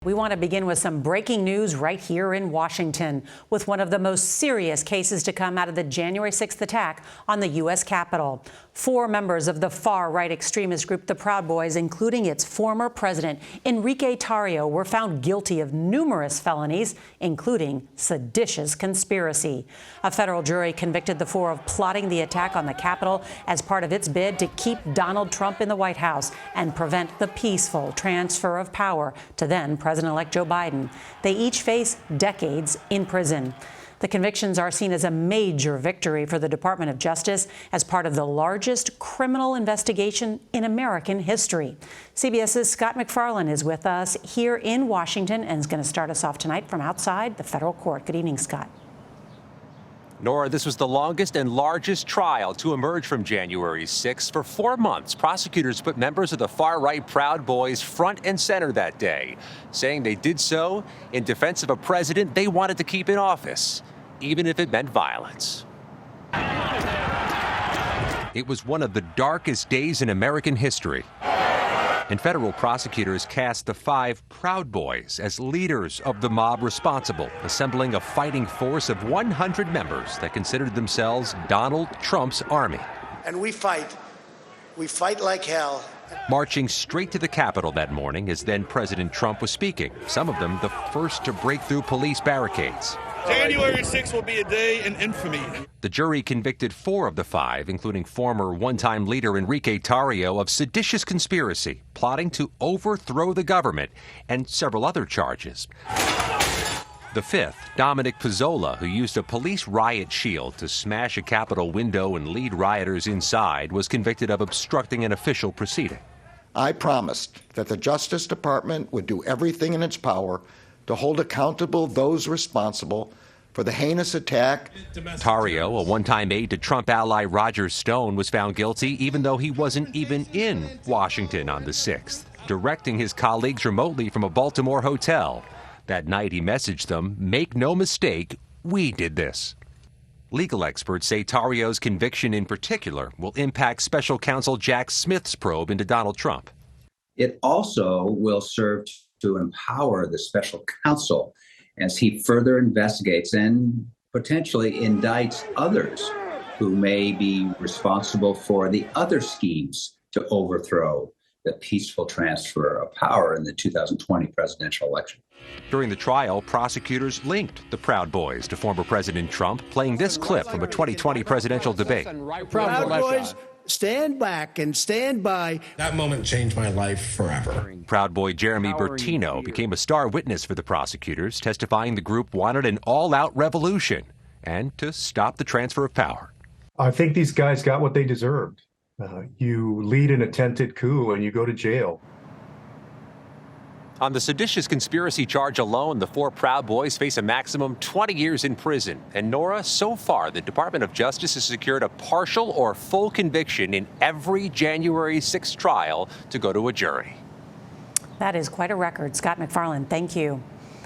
We want to begin with some breaking news right here in Washington, with one of the most serious cases to come out of the January 6th attack on the U.S. Capitol. 4 members of the far-right extremist group, the Proud Boys, including its former president, Enrique Tarrio, were found guilty of numerous felonies, including seditious conspiracy. A federal jury convicted the 4 of plotting the attack on the Capitol as part of its bid to keep Donald Trump in the White House and prevent the peaceful transfer of power to then-President-elect Joe Biden. They each face decades in prison. The convictions are seen as a major victory for the Department of Justice as part of the largest criminal investigation in American history. CBS's Scott MacFarlane is with us here in Washington and is going to start us off tonight from outside the federal court. Good evening, Scott. Nora, this was the longest and largest trial to emerge from January 6th. For 4 months, prosecutors put members of the far-right Proud Boys front and center that day, saying they did so in defense of a president they wanted to keep in office, even if it meant violence. It was one of the darkest days in American history. And federal prosecutors cast the 5 Proud Boys as leaders of the mob responsible, assembling a fighting force of 100 members that considered themselves Donald Trump's army. And we fight. We fight like hell. Marching straight to the Capitol that morning as then-President Trump was speaking, some of them the first to break through police barricades. January 6th will be a day in infamy. The jury convicted 4 of the 5, including former one-time leader Enrique Tarrio, of seditious conspiracy, plotting to overthrow the government, and several other charges. The 5th, Dominic Pizzola, who used a police riot shield to smash a Capitol window and lead rioters inside, was convicted of obstructing an official proceeding. I promised that the Justice Department would do everything in its power to hold accountable those responsible for the heinous attack. Tarrio, a one-time aide to Trump ally Roger Stone, was found guilty even though he wasn't even in Washington on the 6th, directing his colleagues remotely from a Baltimore hotel. That night he messaged them, "Make no mistake, we did this." Legal experts say Tarrio's conviction in particular will impact special counsel Jack Smith's probe into Donald Trump. It also will serve to empower the special counsel as he further investigates and potentially indicts others who may be responsible for the other schemes to overthrow the peaceful transfer of power in the 2020 presidential election. During the trial, prosecutors linked the Proud Boys to former President Trump, playing this clip from a 2020 presidential debate. Proud Boys, stand back and stand by. That moment changed my life forever. Proud Boy Jeremy Bertino became a star witness for the prosecutors, testifying the group wanted an all-out revolution and to stop the transfer of power. I think these guys got what they deserved. You lead an attempted coup and you go to jail. On the seditious conspiracy charge alone, the 4 Proud Boys face a maximum 20 years in prison. And Nora, so far, the Department of Justice has secured a partial or full conviction in every January 6th trial to go to a jury. That is quite a record. Scott MacFarlane, thank you.